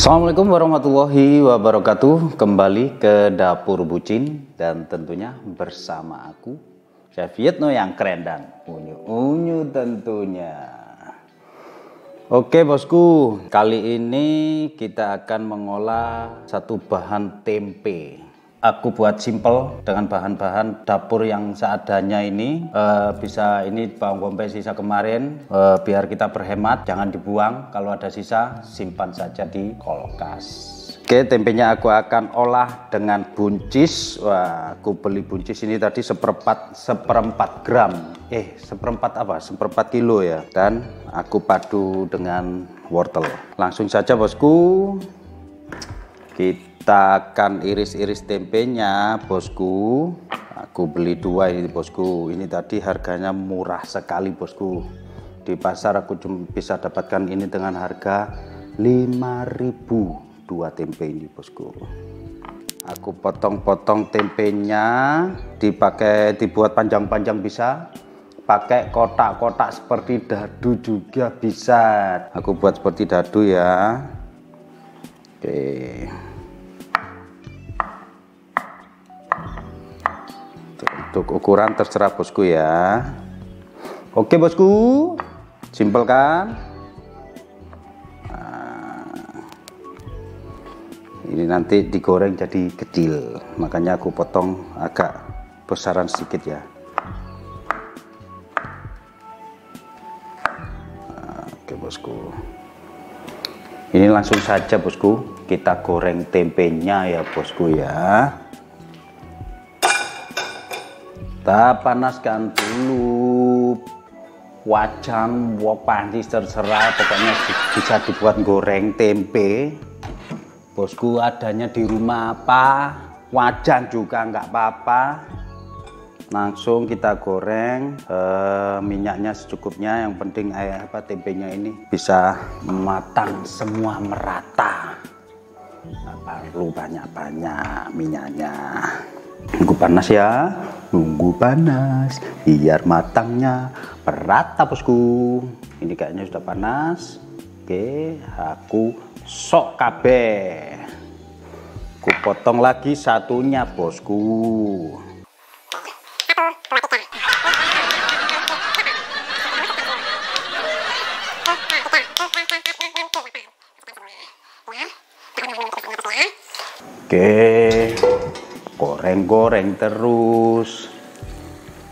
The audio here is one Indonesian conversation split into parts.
Assalamualaikum warahmatullahi wabarakatuh. Kembali ke Dapur Bucin dan tentunya bersama aku Chef Yitno yang keren dan unyu-unyu tentunya. Oke bosku, kali ini kita akan mengolah satu bahan tempe. Aku buat simple dengan bahan-bahan dapur yang seadanya ini. Bisa ini bawang bombay sisa kemarin, biar kita berhemat, jangan dibuang. Kalau ada sisa simpan saja di kulkas. Oke, tempenya aku akan olah dengan buncis. Wah, aku beli buncis ini tadi seperempat gram. Seperempat kilo ya. Dan aku padu dengan wortel. Langsung saja bosku. Kita akan iris-iris tempenya bosku. Aku beli 2 ini bosku. Ini tadi harganya murah sekali bosku. Di pasar aku cuma bisa dapatkan ini dengan harga 5.000 2 tempe ini bosku. Aku potong-potong tempenya, dibuat panjang-panjang bisa, pakai kotak-kotak seperti dadu juga bisa. Aku buat seperti dadu ya. Oke. Untuk ukuran terserah bosku ya. Oke bosku, simpel kan? Ini nanti digoreng jadi kecil, makanya aku potong agak besaran sedikit ya. Oke bosku, ini langsung saja bosku, kita goreng tempenya ya bosku ya. Kita panaskan dulu wajan, panci terserah, pokoknya bisa dibuat goreng tempe bosku. Adanya di rumah apa, wajan juga nggak apa-apa. Langsung kita goreng, minyaknya secukupnya, yang penting tempenya ini bisa matang semua merata, nggak perlu banyak-banyak minyaknya. Nunggu panas ya, nunggu panas biar matangnya merata bosku. Ini kayaknya sudah panas. Oke, aku sok kabeh. Aku potong lagi satunya bosku. Oke, goreng-goreng terus.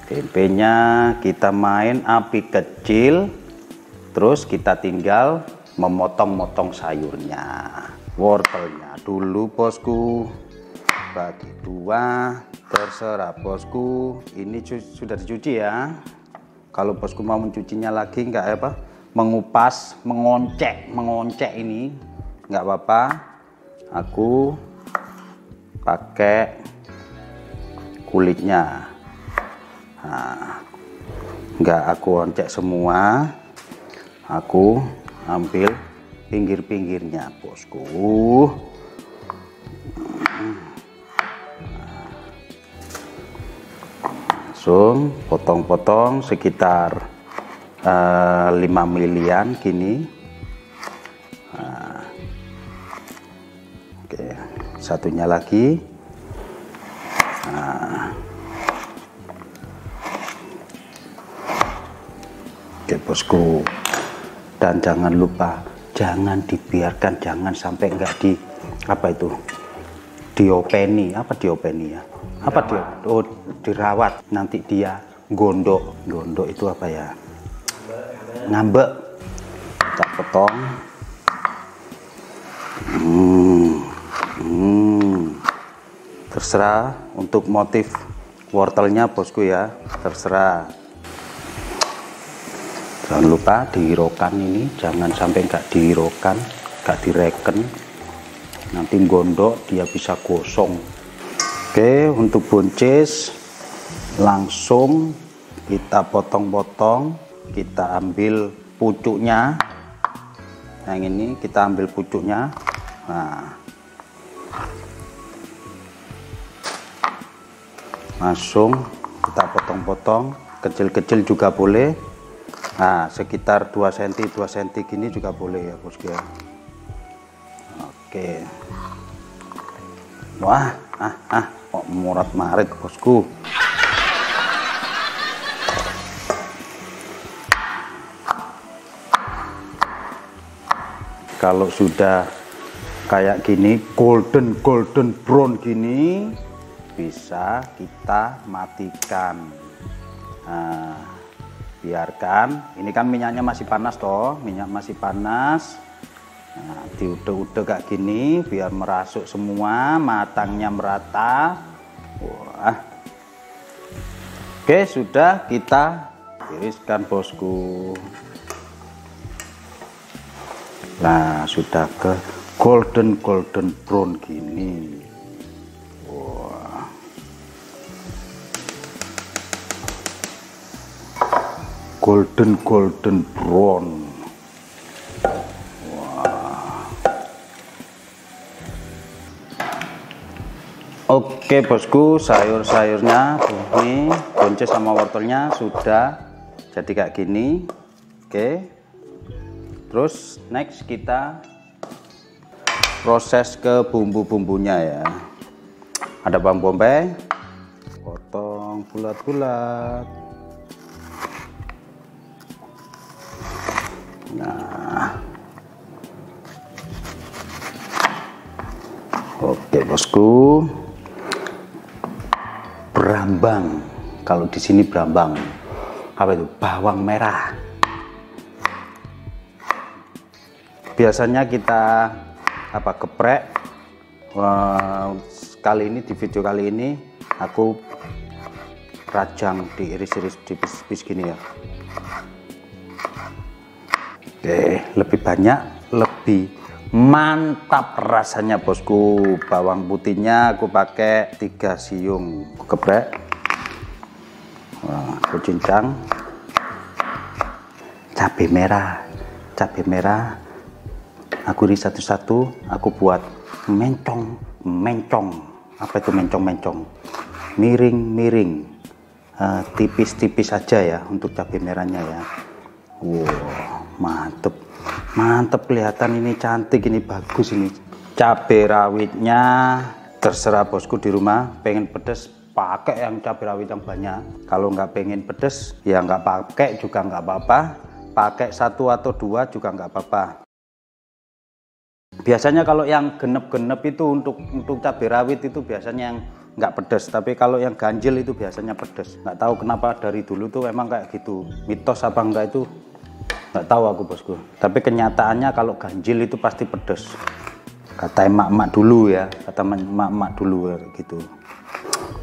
Tempenya kita main api kecil, terus kita tinggal memotong-motong sayurnya. Wortelnya dulu bosku, bagi 2, terserah bosku. Ini sudah dicuci ya. Kalau bosku mau mencucinya lagi mengupas, mengoncek ini nggak apa-apa. Aku pakai kulitnya. Nah, nggak aku oncek semua, aku ambil pinggir-pinggirnya bosku. Langsung potong-potong sekitar 5 milian gini. Oke, satunya lagi. Oke bosku, dan jangan lupa, jangan dibiarkan, jangan sampai enggak diopeni dirawat, nanti dia gondok itu apa ya, ngambek. Kita potong. Terserah untuk motif wortelnya bosku ya, terserah. Jangan lupa dihiraukan ini, jangan sampai nggak dihiraukan, nggak direken, nanti gondok dia bisa gosong. Oke, untuk buncis langsung kita potong-potong, kita ambil pucuknya. Yang ini kita ambil pucuknya. Nah, langsung kita potong-potong, kecil-kecil juga boleh. Nah, sekitar 2 cm gini juga boleh ya bosku ya. Oke. Wah, kok murat marit bosku. Kalau sudah kayak gini golden brown gini, bisa kita matikan. Nah, biarkan. Ini kan minyaknya masih panas toh, minyak masih panas. Nah, diudek-udek kayak gini biar merasuk semua, matangnya merata. Wah. Oke, sudah kita tiriskan bosku. Nah, sudah ke golden brown gini. Wah. Golden brown. Wah. Oke bosku, sayur-sayurnya ini buncis sama wortelnya sudah jadi kayak gini. Oke. Terus next kita proses ke bumbu-bumbunya ya. Ada bawang bombay, potong bulat-bulat. Nah, oke bosku, brambang. Kalau di sini brambang, apa itu? Bawang merah. Biasanya kita geprek. Kali ini di video kali ini aku rajang, diiris-iris tipis-tipis gini ya. Oke, lebih banyak lebih mantap rasanya bosku. Bawang putihnya aku pakai 3 siung, aku geprek. Aku cincang. Cabai merah aku iris satu-satu, aku buat mencong. Apa itu mencong? Miring, tipis-tipis aja ya untuk cabai merahnya ya. Wow, mantep kelihatan, ini cantik, ini bagus. Ini cabai rawitnya terserah bosku, di rumah pengen pedas pakai yang cabai rawit yang banyak. Kalau nggak pengen pedas ya nggak pakai juga nggak apa-apa, pakai 1 atau 2 juga nggak apa-apa. Biasanya kalau yang genep-genep itu untuk cabai rawit itu biasanya yang nggak pedas, tapi kalau yang ganjil itu biasanya pedas. Nggak tahu kenapa dari dulu tuh emang kayak gitu, mitos apa enggak itu nggak tahu aku bosku. Tapi kenyataannya kalau ganjil itu pasti pedas. Kata emak-emak dulu ya, kata emak-emak dulu gitu.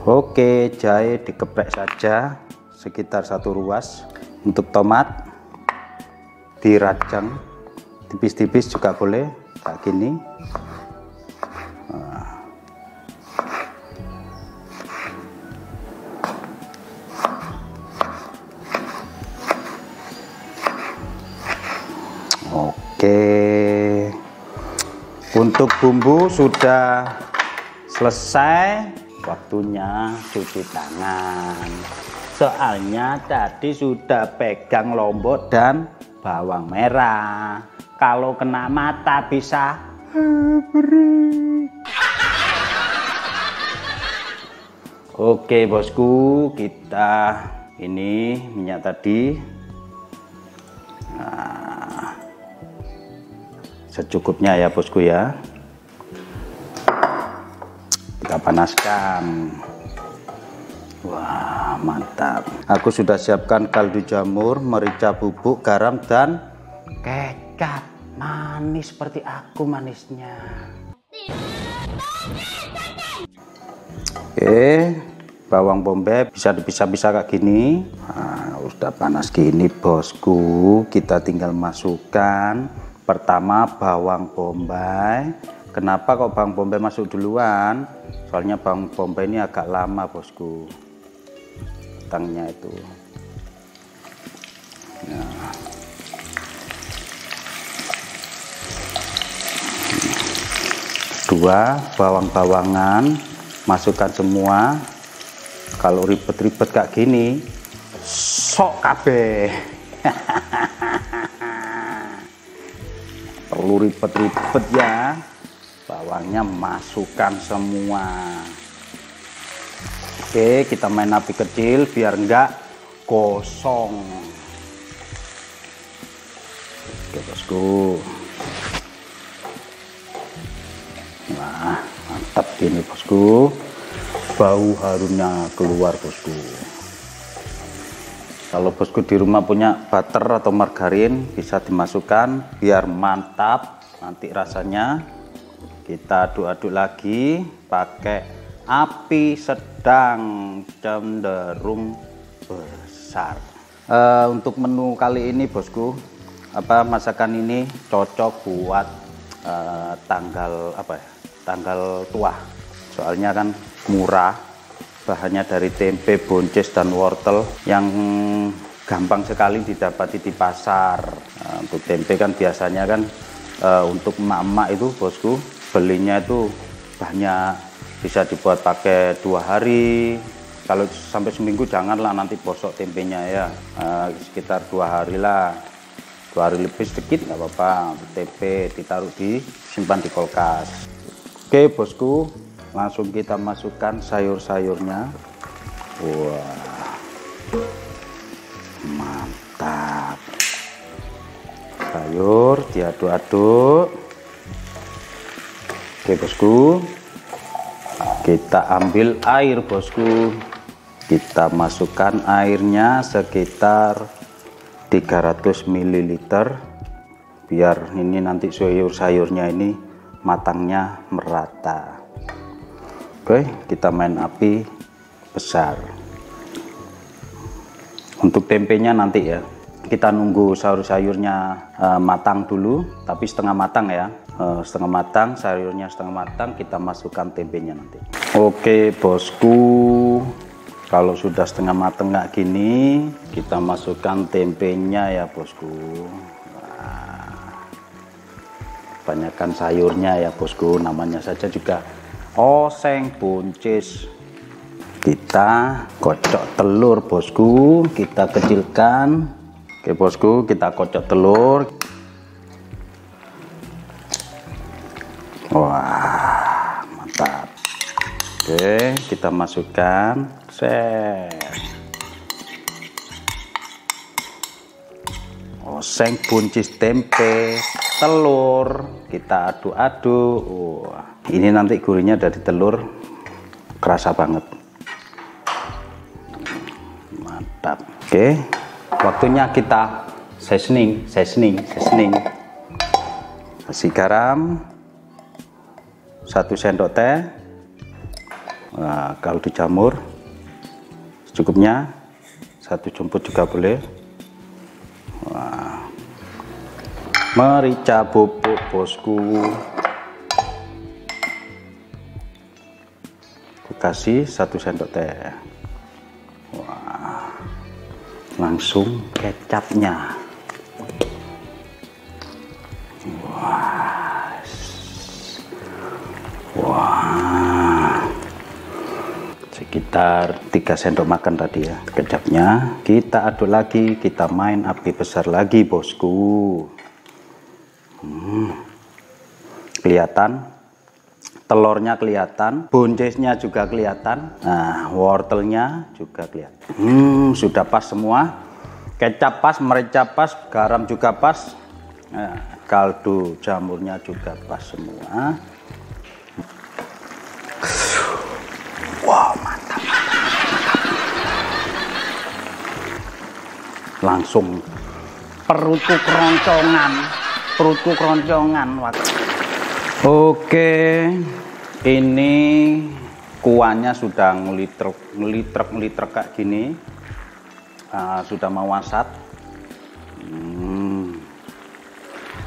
Oke, jahe dikeprek saja sekitar 1 ruas. Untuk tomat dirajang tipis-tipis juga boleh. Kayak gini. Nah. Oke, untuk bumbu sudah selesai, waktunya cuci tangan. Soalnya tadi sudah pegang lombok dan bawang merah. Kalau kena mata bisa perih. Oke bosku, kita ini minyak tadi. Nah, secukupnya ya bosku ya. Kita panaskan. Wah, mantap. Aku sudah siapkan kaldu jamur, merica bubuk, garam dan kecap. Manis seperti aku manisnya. Oke, bawang bombay bisa dipisah-pisah kayak gini. Nah, udah panas gini bosku, kita tinggal masukkan. Pertama bawang bombay. Kenapa kok bawang bombay masuk duluan? Soalnya bawang bombay ini agak lama bosku, matangnya itu. Nah. Kedua, bawang-bawangan masukkan semua. Kalau ribet-ribet kayak gini sok kabeh. Perlu ribet-ribet ya. bawangnya masukkan semua. Oke, kita main api kecil biar enggak gosong. Oke bosku. Nah, mantap ini bosku. Bau harumnya keluar bosku. Kalau bosku di rumah punya butter atau margarin, bisa dimasukkan biar mantap nanti rasanya. Kita aduk-aduk lagi pakai api sedang cenderung besar. Untuk menu kali ini bosku, masakan ini cocok buat tanggal tua. Soalnya kan murah, bahannya dari tempe, buncis dan wortel yang gampang sekali didapati di pasar. Untuk tempe kan biasanya kan untuk emak-emak itu bosku belinya itu banyak, bisa dibuat pakai 2 hari. Kalau sampai seminggu janganlah, nanti bosok tempenya ya. Sekitar 2 hari lah, 2 hari lebih sedikit nggak apa-apa. Tempe ditaruh simpan di kulkas. Oke bosku, langsung kita masukkan sayur-sayurnya. Wah, mantap. Sayur diaduk-aduk. Oke bosku, kita ambil air bosku. Kita masukkan airnya sekitar 300 ml biar ini nanti sayur-sayurnya ini matangnya merata. Oke, kita main api besar. Untuk tempenya nanti ya, kita nunggu sayur-sayurnya matang dulu, tapi setengah matang ya. Setengah matang, sayurnya setengah matang, kita masukkan tempenya nanti. Oke bosku, kalau sudah setengah matang kayak gini, kita masukkan tempenya ya bosku. Nah, banyakkan sayurnya ya bosku, namanya saja juga oseng buncis. Kita kocok telur bosku, kita kecilkan. Oke bosku, kita kocok telur. Wah, mantap. Oke, kita masukkan oseng buncis tempe, telur, kita aduk-aduk. Wah, ini nanti gurihnya dari telur kerasa banget. Mantap. Oke, waktunya kita seasoning. Kasih garam 1 sendok teh. Nah, kalau dijamur secukupnya, 1 jumput juga boleh. Wah, merica bubuk bosku, aku kasih 1 sendok teh. Wah, langsung kecapnya. Wah, sekitar 3 sendok makan tadi ya kecapnya. Kita aduk lagi, kita main api besar lagi bosku. Kelihatan telurnya, kelihatan buncisnya juga kelihatan, nah wortelnya juga kelihatan. Sudah pas semua, kecap pas, merica pas, garam juga pas, nah, kaldu jamurnya juga pas semua. Wow, mantap. Langsung perutku keroncongan. Oke, ini kuahnya sudah ngeliter kayak gini, sudah mau wasat.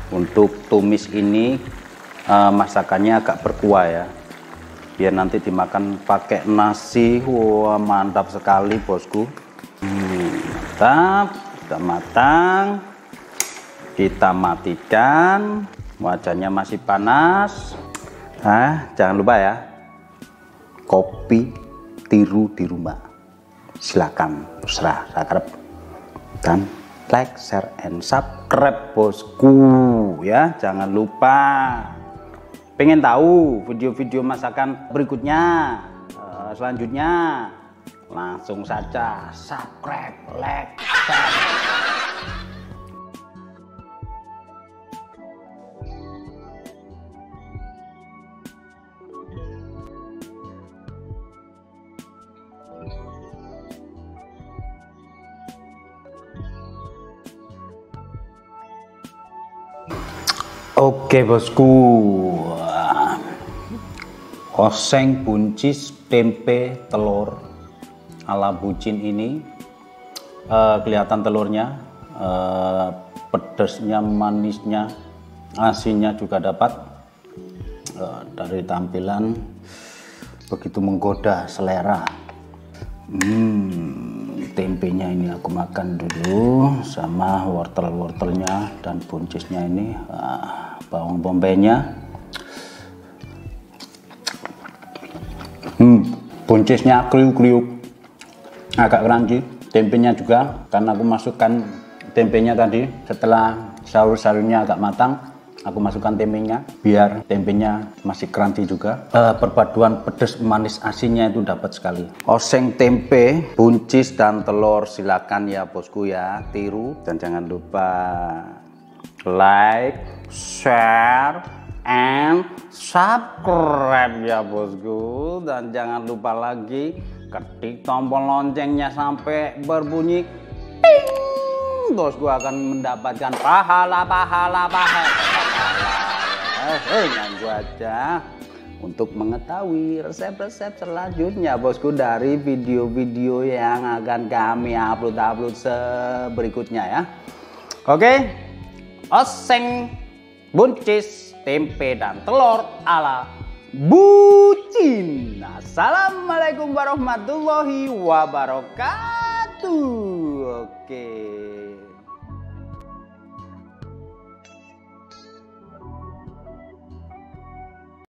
Untuk tumis ini masakannya agak berkuah ya, biar nanti dimakan pakai nasi. Wah, mantap sekali bosku. Mantap, sudah matang. Kita matikan, wajahnya masih panas. Jangan lupa ya, kopi tiru di rumah. Silakan, terserah, sakrep. Dan like, share, and subscribe bosku ya. Jangan lupa pengen tahu video-video masakan berikutnya, selanjutnya, langsung saja subscribe, like, share. Oke bosku, oseng buncis tempe telur ala bucin ini, kelihatan telurnya, pedasnya, manisnya, asinnya juga dapat. Dari tampilan begitu menggoda selera. Tempenya ini aku makan dulu sama wortel-wortelnya dan buncisnya ini, bawang bombaynya. Buncisnya kriuk-kriuk, agak crunchy. Tempenya juga, karena aku masukkan tempenya tadi setelah sayur-sayurnya agak matang, aku masukkan tempenya biar tempenya masih crunchy juga. Perpaduan pedas manis asinnya itu dapat sekali. Oseng tempe, buncis dan telur, silakan ya bosku ya, tiru dan jangan lupa like, share, and subscribe ya bosku. Dan jangan lupa lagi ketik tombol loncengnya sampai berbunyi ping. Bosku akan mendapatkan pahala. Lanjut aja untuk mengetahui resep-resep selanjutnya bosku dari video-video yang akan kami upload berikutnya ya. Oke, oseng buncis tempe dan telur ala bucin. Assalamualaikum warahmatullahi wabarakatuh. Oke.